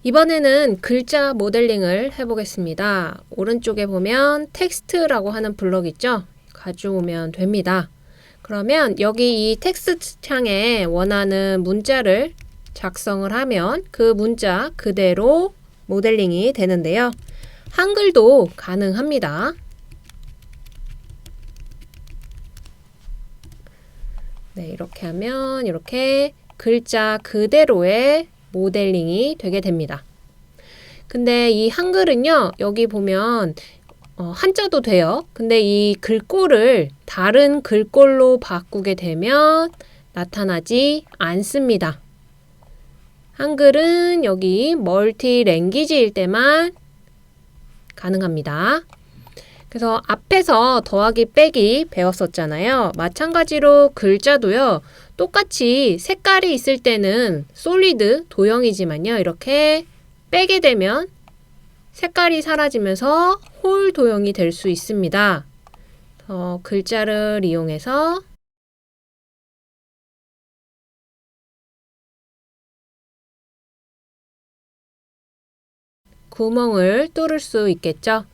이번에는 글자 모델링을 해보겠습니다. 오른쪽에 보면 텍스트라고 하는 블럭 있죠? 가져오면 됩니다. 그러면 여기 이 텍스트 창에 원하는 문자를 작성을 하면 그 문자 그대로 모델링이 되는데요. 한글도 가능합니다. 네, 이렇게 하면 이렇게 글자 그대로의 모델링이 되게 됩니다. 근데 이 한글은요, 여기 보면 한자도 돼요. 근데 이 글꼴을 다른 글꼴로 바꾸게 되면 나타나지 않습니다. 한글은 여기 멀티 랭귀지일 때만 가능합니다. 그래서 앞에서 더하기 빼기 배웠었잖아요. 마찬가지로 글자도요. 똑같이 색깔이 있을 때는 솔리드 도형이지만요. 이렇게 빼게 되면 색깔이 사라지면서 홀 도형이 될 수 있습니다. 글자를 이용해서 구멍을 뚫을 수 있겠죠.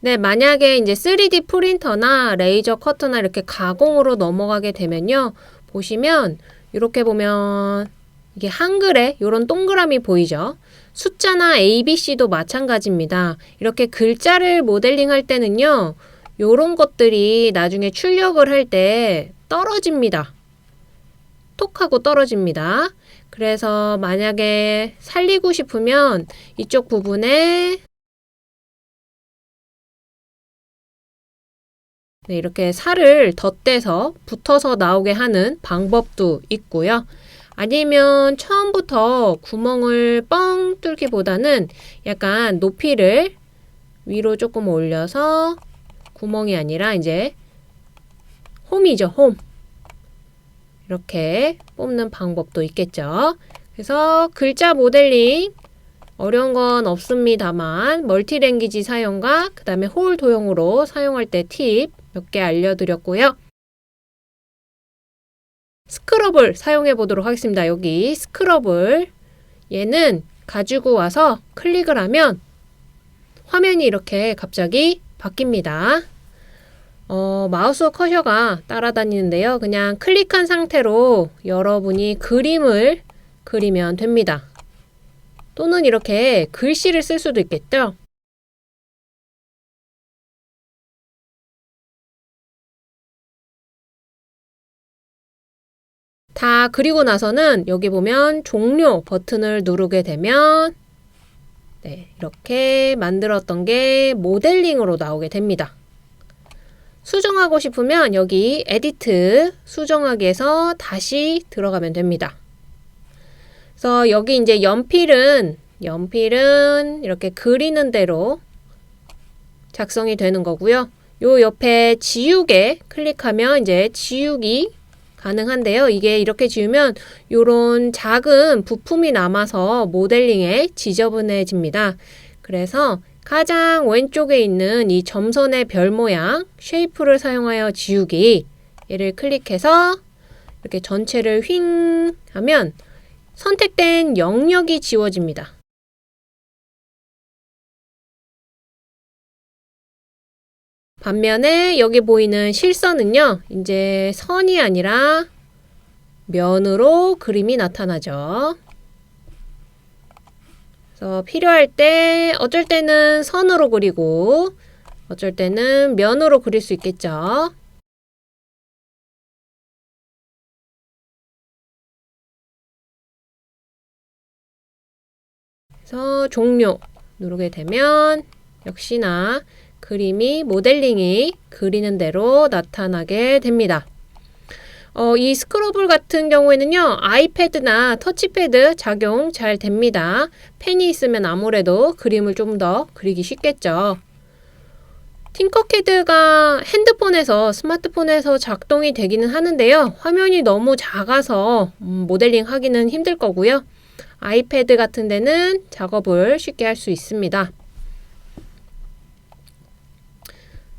네, 만약에 이제 3D 프린터나 레이저 커터나 이렇게 가공으로 넘어가게 되면요. 보시면 이렇게 보면 이게 한글에 이런 동그라미 보이죠? 숫자나 ABC도 마찬가지입니다. 이렇게 글자를 모델링 할 때는요. 이런 것들이 나중에 출력을 할 때 떨어집니다. 톡 하고 떨어집니다. 그래서 만약에 살리고 싶으면 이쪽 부분에 네, 이렇게 살을 덧대서 붙어서 나오게 하는 방법도 있고요. 아니면 처음부터 구멍을 뻥 뚫기보다는 약간 높이를 위로 조금 올려서 구멍이 아니라 이제 홈이죠, 홈. 이렇게 뽑는 방법도 있겠죠. 그래서 글자 모델링 어려운 건 없습니다만 멀티랭귀지 사용과 그 다음에 홀 도형으로 사용할 때 팁 몇 개 알려드렸고요. 스크럽을 사용해 보도록 하겠습니다. 여기 스크럽을 얘는 가지고 와서 클릭을 하면 화면이 이렇게 갑자기 바뀝니다. 마우스 커서가 따라다니는데요. 그냥 클릭한 상태로 여러분이 그림을 그리면 됩니다. 또는 이렇게 글씨를 쓸 수도 있겠죠. 다 그리고 나서는 여기 보면 종료 버튼을 누르게 되면 네, 이렇게 만들었던 게 모델링으로 나오게 됩니다. 수정하고 싶으면 여기 에디트 수정하기에서 다시 들어가면 됩니다. 그래서 여기 이제 연필은 이렇게 그리는 대로 작성이 되는 거고요. 요 옆에 지우개 클릭하면 이제 지우기 가능한데요. 이게 이렇게 지우면 요런 작은 부품이 남아서 모델링에 지저분해집니다. 그래서 가장 왼쪽에 있는 이 점선의 별 모양 쉐이프를 사용하여 지우기 얘를 클릭해서 이렇게 전체를 휙 하면 선택된 영역이 지워집니다. 반면에 여기 보이는 실선은요. 이제 선이 아니라 면으로 그림이 나타나죠. 그래서 필요할 때 어쩔 때는 선으로 그리고 어쩔 때는 면으로 그릴 수 있겠죠. 그래서 종료 누르게 되면 역시나 그림이 모델링이 그리는 대로 나타나게 됩니다. 이 스크롤 같은 경우에는요. 아이패드나 터치패드 작용 잘 됩니다. 펜이 있으면 아무래도 그림을 좀 더 그리기 쉽겠죠. 팅커캐드가 핸드폰에서 스마트폰에서 작동이 되기는 하는데요. 화면이 너무 작아서 모델링 하기는 힘들 거고요. 아이패드 같은 데는 작업을 쉽게 할 수 있습니다.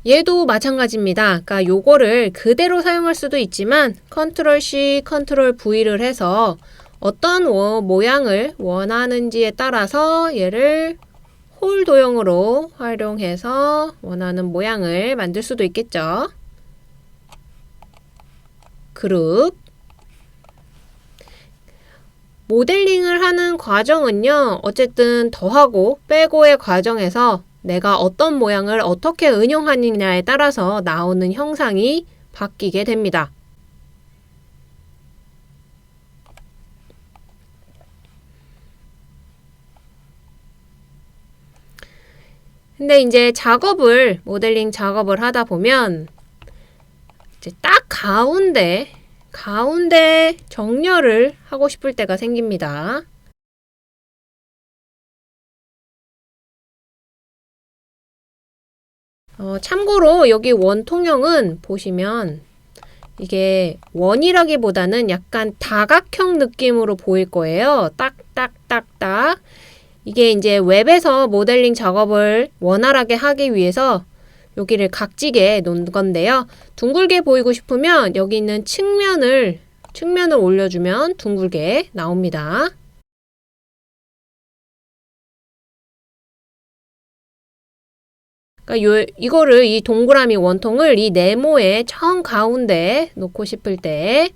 얘도 마찬가지입니다. 그러니까 요거를 그대로 사용할 수도 있지만 컨트롤 C, 컨트롤 V를 해서 어떤 모양을 원하는지에 따라서 얘를 홀 도형으로 활용해서 원하는 모양을 만들 수도 있겠죠. 그룹. 모델링을 하는 과정은요, 어쨌든 더하고 빼고의 과정에서 내가 어떤 모양을 어떻게 응용하느냐에 따라서 나오는 형상이 바뀌게 됩니다. 근데 이제 모델링 작업을 하다 보면 이제 딱 가운데 정렬을 하고 싶을 때가 생깁니다. 참고로 여기 원통형은 보시면 이게 원이라기보다는 약간 다각형 느낌으로 보일 거예요. 딱딱딱딱. 이게 이제 웹에서 모델링 작업을 원활하게 하기 위해서 여기를 각지게 놓은 건데요. 둥글게 보이고 싶으면 여기 있는 측면을 올려주면 둥글게 나옵니다. 그러니까 이 동그라미 원통을 이 네모의 정 가운데 놓고 싶을 때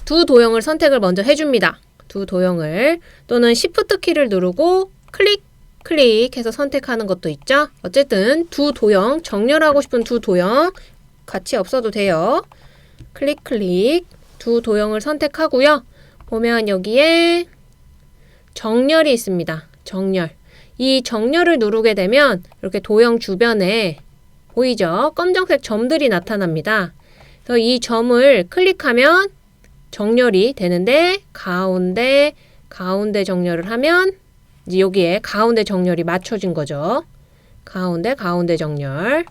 두 도형을 선택을 먼저 해줍니다. 두 도형을 또는 Shift 키를 누르고 클릭해서 선택하는 것도 있죠. 어쨌든 두 도형, 정렬하고 싶은 두 도형 같이 없어도 돼요. 클릭 두 도형을 선택하고요. 보면 여기에 정렬이 있습니다. 정렬. 이 정렬을 누르게 되면 이렇게 도형 주변에 보이죠? 검정색 점들이 나타납니다. 그래서 이 점을 클릭하면 정렬이 되는데 가운데 정렬을 하면 이제 여기에 가운데 정렬이 맞춰진 거죠. 가운데 정렬.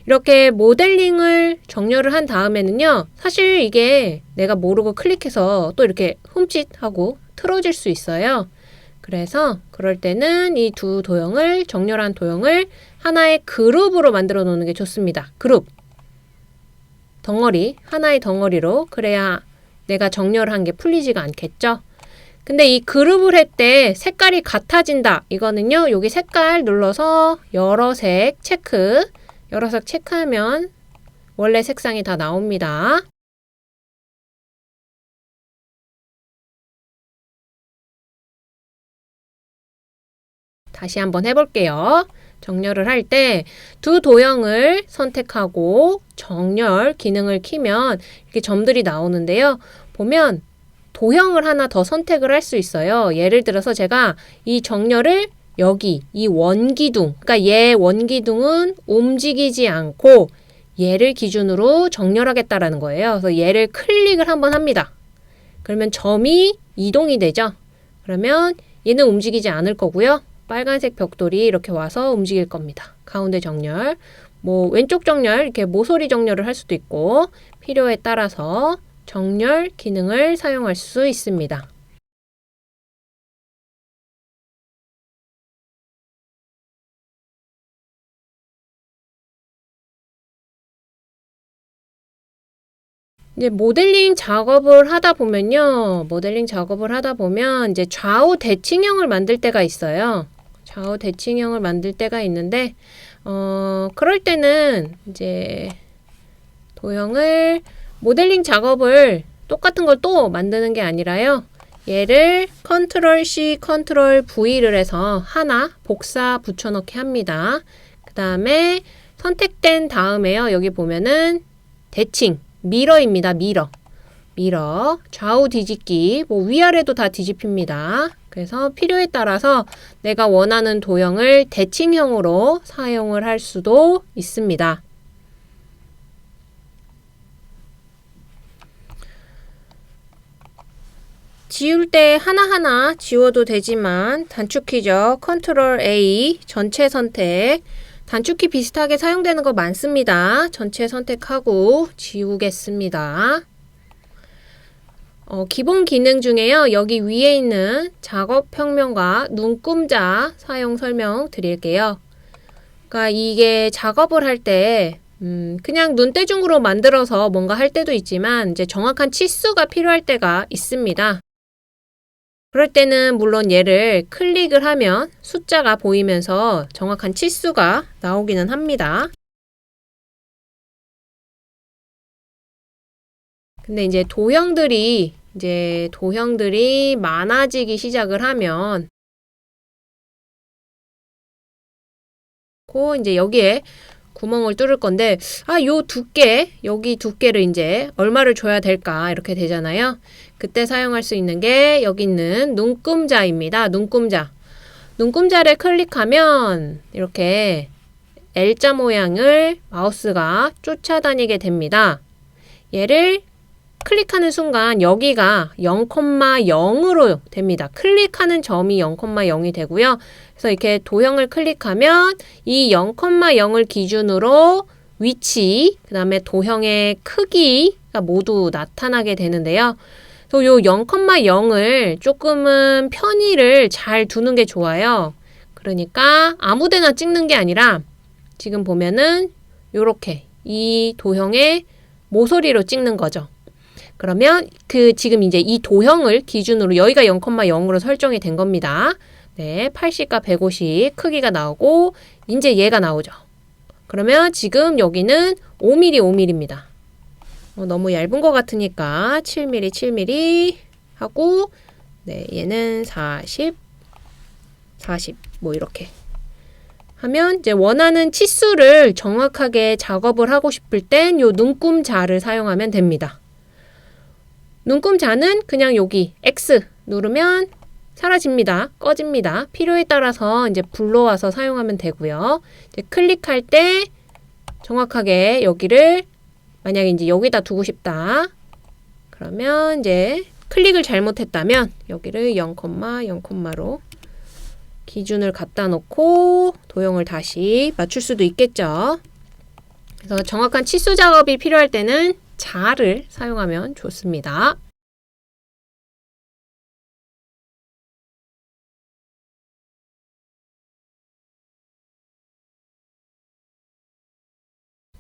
이렇게 모델링을 정렬을 한 다음에는요. 사실 이게 내가 모르고 클릭해서 또 이렇게 흠칫하고 틀어질 수 있어요. 그래서 그럴 때는 이 두 도형을 정렬한 도형을 하나의 그룹으로 만들어 놓는 게 좋습니다. 그룹. 덩어리. 하나의 덩어리로. 그래야 내가 정렬한 게 풀리지가 않겠죠. 근데 이 그룹을 할 때 색깔이 같아진다. 이거는요. 여기 색깔 눌러서 여러 색 체크하면 원래 색상이 다 나옵니다. 다시 한번 해볼게요. 정렬을 할 때 두 도형을 선택하고 정렬 기능을 키면 이렇게 점들이 나오는데요. 보면 도형을 하나 더 선택을 할 수 있어요. 예를 들어서 제가 이 정렬을 여기 이 원기둥, 그러니까 얘 원기둥은 움직이지 않고 얘를 기준으로 정렬하겠다라는 거예요. 그래서 얘를 클릭을 한번 합니다. 그러면 점이 이동이 되죠. 그러면 얘는 움직이지 않을 거고요. 빨간색 벽돌이 이렇게 와서 움직일 겁니다. 가운데 정렬, 왼쪽 정렬, 이렇게 모서리 정렬을 할 수도 있고 필요에 따라서 정렬 기능을 사용할 수 있습니다. 이제 모델링 작업을 하다 보면요. 이제 좌우 대칭형을 만들 때가 있어요. 좌우 대칭형을 만들 때가 있는데 그럴 때는 이제 도형을 모델링 작업을 똑같은 걸 또 만드는 게 아니라요. 얘를 컨트롤 C, 컨트롤 V를 해서 하나 복사 붙여넣기 합니다. 그 다음에 선택된 다음에요. 여기 보면은 대칭, 미러입니다. 미러, 좌우 뒤집기, 위아래도 다 뒤집힙니다. 그래서 필요에 따라서 내가 원하는 도형을 대칭형으로 사용을 할 수도 있습니다. 지울 때 하나하나 지워도 되지만 단축키죠. 컨트롤 A, 전체 선택. 단축키 비슷하게 사용되는 거 많습니다. 전체 선택하고 지우겠습니다. 기본 기능 중에요. 여기 위에 있는 작업 평면과 눈금자 사용 설명 드릴게요. 그러니까 이게 작업을 할 때 그냥 눈대중으로 만들어서 뭔가 할 때도 있지만 이제 정확한 치수가 필요할 때가 있습니다. 그럴 때는 물론 얘를 클릭을 하면 숫자가 보이면서 정확한 치수가 나오기는 합니다. 근데 이제 도형들이 많아지기 시작을 하면 이제 여기에 구멍을 뚫을 건데, 요 두께, 여기 두께를 이제 얼마를 줘야 될까 이렇게 되잖아요. 그때 사용할 수 있는 게 여기 있는 눈금자입니다. 눈금자. 눈금자를 클릭하면 이렇게 L자 모양을 마우스가 쫓아다니게 됩니다. 얘를 클릭하는 순간 여기가 0,0으로 됩니다. 클릭하는 점이 0,0이 되고요. 그래서 이렇게 도형을 클릭하면 이 0,0을 기준으로 위치, 그 다음에 도형의 크기가 모두 나타나게 되는데요. 또 요 0,0을 조금은 편의를 잘 두는 게 좋아요. 그러니까 아무데나 찍는 게 아니라 지금 보면은 요렇게 이 도형의 모서리로 찍는 거죠. 그러면 지금 이제 이 도형을 기준으로 여기가 0,0으로 설정이 된 겁니다. 네, 80과 150 크기가 나오고 이제 얘가 나오죠. 그러면 지금 여기는 5mm, 5mm입니다. 너무 얇은 것 같으니까 7mm, 7mm 하고 네, 얘는 40, 40 뭐 이렇게 하면 이제 원하는 치수를 정확하게 작업을 하고 싶을 땐 요 눈금자를 사용하면 됩니다. 눈금자는 그냥 여기 X 누르면 사라집니다. 꺼집니다. 필요에 따라서 이제 불러와서 사용하면 되고요. 이제 클릭할 때 정확하게 여기를 만약에 이제 여기다 두고 싶다. 그러면 이제 클릭을 잘못했다면 여기를 0,0로 기준을 갖다 놓고 도형을 다시 맞출 수도 있겠죠. 그래서 정확한 치수 작업이 필요할 때는 자를 사용하면 좋습니다.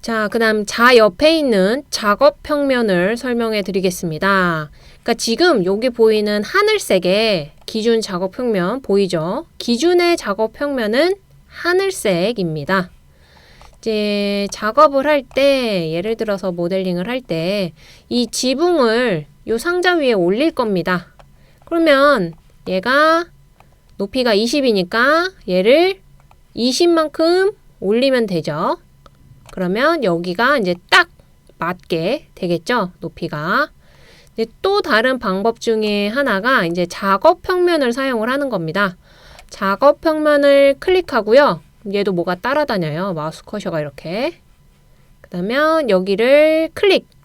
자, 그 다음 자 옆에 있는 작업 평면을 설명해 드리겠습니다. 그러니까 지금 여기 보이는 하늘색의 기준 작업 평면 보이죠? 기준의 작업 평면은 하늘색입니다. 이제 작업을 할 때, 예를 들어서 모델링을 할 때 이 지붕을 이 상자 위에 올릴 겁니다. 그러면 얘가 높이가 20이니까 얘를 20만큼 올리면 되죠. 그러면 여기가 이제 딱 맞게 되겠죠, 높이가. 또 다른 방법 중에 하나가 이제 작업 평면을 사용을 하는 겁니다. 작업 평면을 클릭하고요. 얘도 뭐가 따라다녀요. 마우스 커셔가 이렇게. 그러면 여기를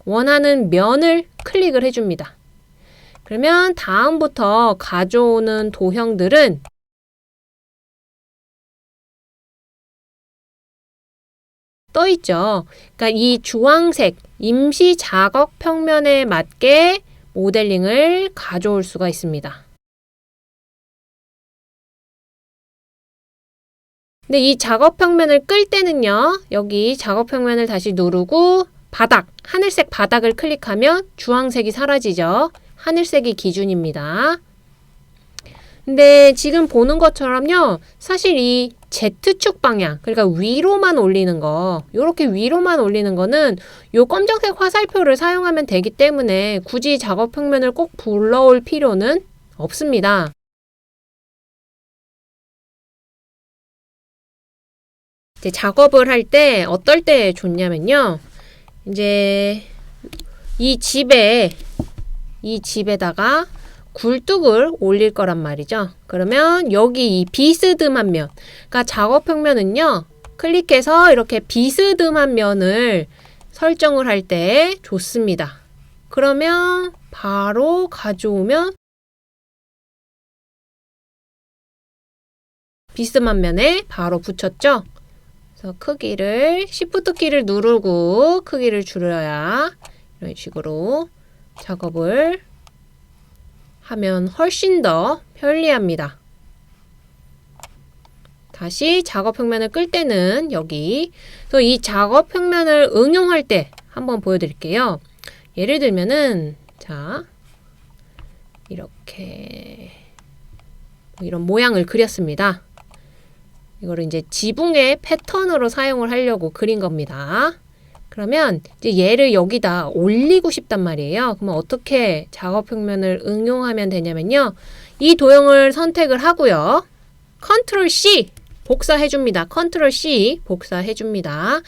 원하는 면을 클릭을 해줍니다. 그러면 다음부터 가져오는 도형들은 떠 있죠. 그러니까 이 주황색 임시 작업 평면에 맞게 모델링을 가져올 수가 있습니다. 근데 이 작업 평면을 끌 때는요. 여기 작업 평면을 다시 누르고 하늘색 바닥을 클릭하면 주황색이 사라지죠. 하늘색이 기준입니다. 근데 지금 보는 것처럼요. 사실 이 Z축 방향, 그러니까 위로만 올리는 거, 이렇게 위로만 올리는 거는 요 검정색 화살표를 사용하면 되기 때문에 굳이 작업 평면을 꼭 불러올 필요는 없습니다. 이제 작업을 할 때 어떨 때 좋냐면요. 이제 이 집에다가 굴뚝을 올릴 거란 말이죠. 그러면 여기 이 비스듬한 면, 그러니까 작업 평면은요. 클릭해서 이렇게 비스듬한 면을 설정을 할 때 좋습니다. 그러면 바로 가져오면 비스듬한 면에 바로 붙였죠. 그래서 크기를 Shift 키를 누르고 크기를 줄여야 이런 식으로 작업을 하면 훨씬 더 편리합니다. 다시 작업 평면을 끌 때는 여기. 그래서 이 작업 평면을 응용할 때 한번 보여드릴게요. 예를 들면은 자 이렇게 이런 모양을 그렸습니다. 이거를 이제 지붕의 패턴으로 사용을 하려고 그린 겁니다. 그러면 이제 얘를 여기다 올리고 싶단 말이에요. 그러면 어떻게 작업 평면을 응용하면 되냐면요. 이 도형을 선택을 하고요. 컨트롤 C 복사해 줍니다. 컨트롤 C 복사해 줍니다.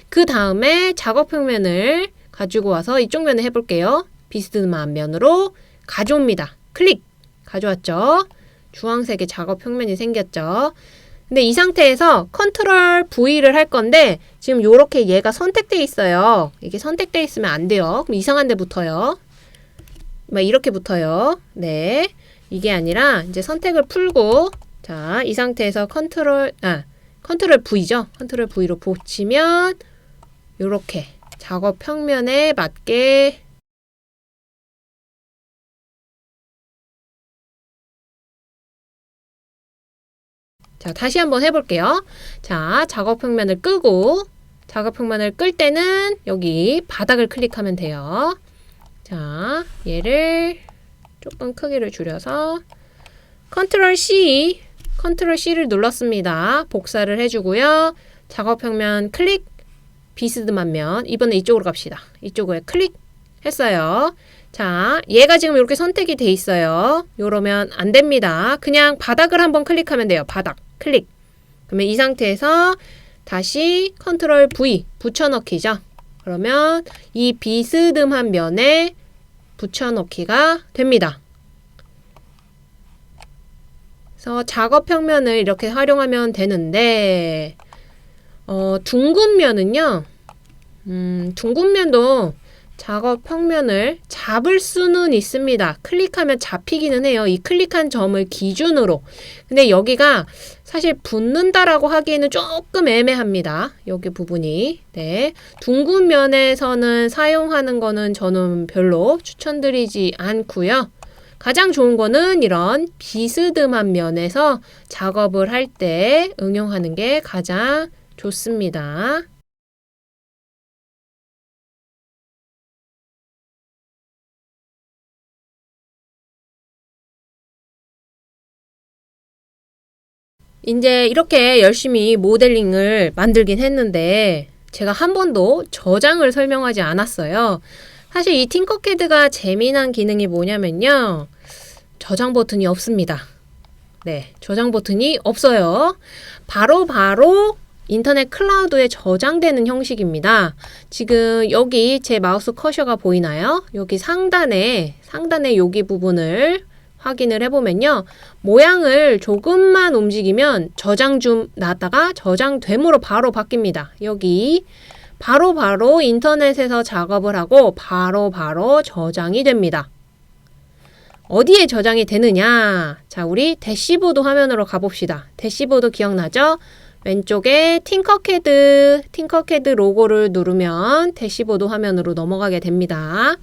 그 다음에 작업 평면을 가지고 와서 이쪽 면에 해볼게요. 비스듬한 면으로 가져옵니다. 클릭! 가져왔죠? 주황색의 작업 평면이 생겼죠? 근데 이 상태에서 컨트롤 V를 할 건데 지금 요렇게 얘가 선택돼 있어요. 이게 선택돼 있으면 안 돼요. 그럼 이상한 데 붙어요. 막 이렇게 붙어요. 네. 이게 아니라 이제 선택을 풀고 자, 이 상태에서 컨트롤 V죠. 컨트롤 V로 붙이면 요렇게 작업 평면에 맞게 자, 다시 한번 해볼게요. 자, 작업 평면을 끄고 작업 평면을 끌 때는 여기 바닥을 클릭하면 돼요. 자, 얘를 조금 크기를 줄여서 컨트롤 C를 눌렀습니다. 복사를 해주고요. 작업 평면 클릭, 비스듬한 면. 이번에 이쪽으로 갑시다. 이쪽으로 클릭 했어요. 자, 얘가 지금 이렇게 선택이 돼 있어요. 요러면 안 됩니다. 그냥 바닥을 한번 클릭하면 돼요. 바닥 클릭. 그러면 이 상태에서 다시 컨트롤 V 붙여넣기죠. 그러면 이 비스듬한 면에 붙여넣기가 됩니다. 그래서 작업 평면을 이렇게 활용하면 되는데 둥근 면은요. 둥근 면도 작업 평면을 잡을 수는 있습니다. 클릭하면 잡히기는 해요. 이 클릭한 점을 기준으로. 근데 여기가 사실 붙는다라고 하기에는 조금 애매합니다. 여기 부분이. 네. 둥근 면에서는 사용하는 거는 저는 별로 추천드리지 않고요. 가장 좋은 거는 이런 비스듬한 면에서 작업을 할 때 응용하는 게 가장 좋습니다. 이제 이렇게 열심히 모델링을 만들긴 했는데 제가 한 번도 저장을 설명하지 않았어요. 사실 이 팅커캐드가 재미난 기능이 뭐냐면요. 저장 버튼이 없습니다. 네, 저장 버튼이 없어요. 바로 인터넷 클라우드에 저장되는 형식입니다. 지금 여기 제 마우스 커셔가 보이나요? 여기 상단에 여기 부분을 확인을 해보면요. 모양을 조금만 움직이면 저장 좀 놨다가 저장됨으로 바로 바뀝니다. 여기 바로 인터넷에서 작업을 하고 바로 저장이 됩니다. 어디에 저장이 되느냐? 자, 우리 대시보드 화면으로 가봅시다. 대시보드 기억나죠? 왼쪽에 팅커캐드 로고를 누르면 대시보드 화면으로 넘어가게 됩니다.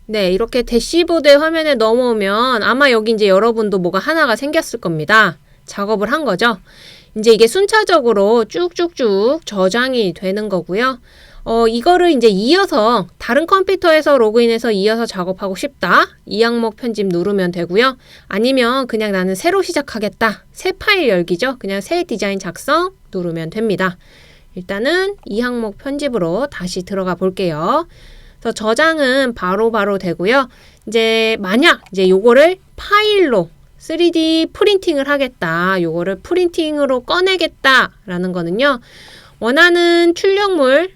네, 이렇게 대시보드의 화면에 넘어오면 아마 여기 이제 여러분도 뭐가 하나가 생겼을 겁니다. 작업을 한 거죠. 이제 이게 순차적으로 쭉쭉쭉 저장이 되는 거고요. 이거를 이제 이어서 다른 컴퓨터에서 로그인해서 이어서 작업하고 싶다. 이 항목 편집 누르면 되고요. 아니면 그냥 나는 새로 시작하겠다. 새 파일 열기죠. 그냥 새 디자인 작성 누르면 됩니다. 일단은 이 항목 편집으로 다시 들어가 볼게요. 그래서 저장은 바로 되고요. 이제 만약 이제 요거를 파일로 3D 프린팅을 하겠다. 요거를 프린팅으로 꺼내겠다라는 거는요. 원하는 출력물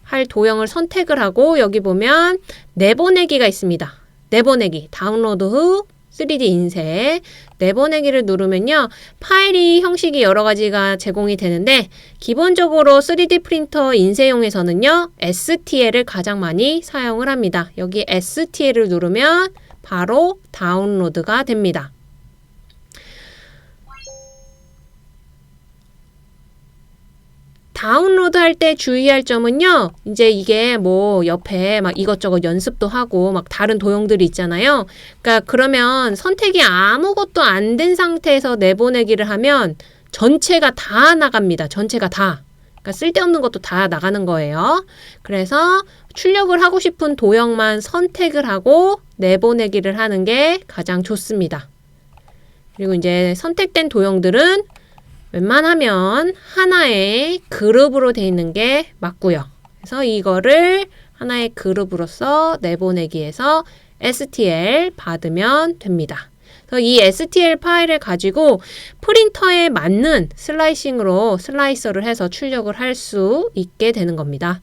할 도형을 선택을 하고 여기 보면 내보내기가 있습니다. 내보내기, 다운로드 후 3D 인쇄, 내보내기를 누르면요. 파일이 형식이 여러 가지가 제공이 되는데 기본적으로 3D 프린터 인쇄용에서는요. STL을 가장 많이 사용을 합니다. 여기 STL을 누르면 바로 다운로드가 됩니다. 다운로드 할 때 주의할 점은요. 이제 이게 뭐 옆에 막 이것저것 연습도 하고 막 다른 도형들이 있잖아요. 그러니까 그러면 선택이 아무것도 안 된 상태에서 내보내기를 하면 전체가 다 나갑니다. 전체가 다. 그러니까 쓸데없는 것도 다 나가는 거예요. 그래서 출력을 하고 싶은 도형만 선택을 하고 내보내기를 하는 게 가장 좋습니다. 그리고 이제 선택된 도형들은 웬만하면 하나의 그룹으로 되어 있는 게 맞고요. 그래서 이거를 하나의 그룹으로서 내보내기해서 STL 받으면 됩니다. 그래서 이 STL 파일을 가지고 프린터에 맞는 슬라이싱으로 슬라이서를 해서 출력을 할 수 있게 되는 겁니다.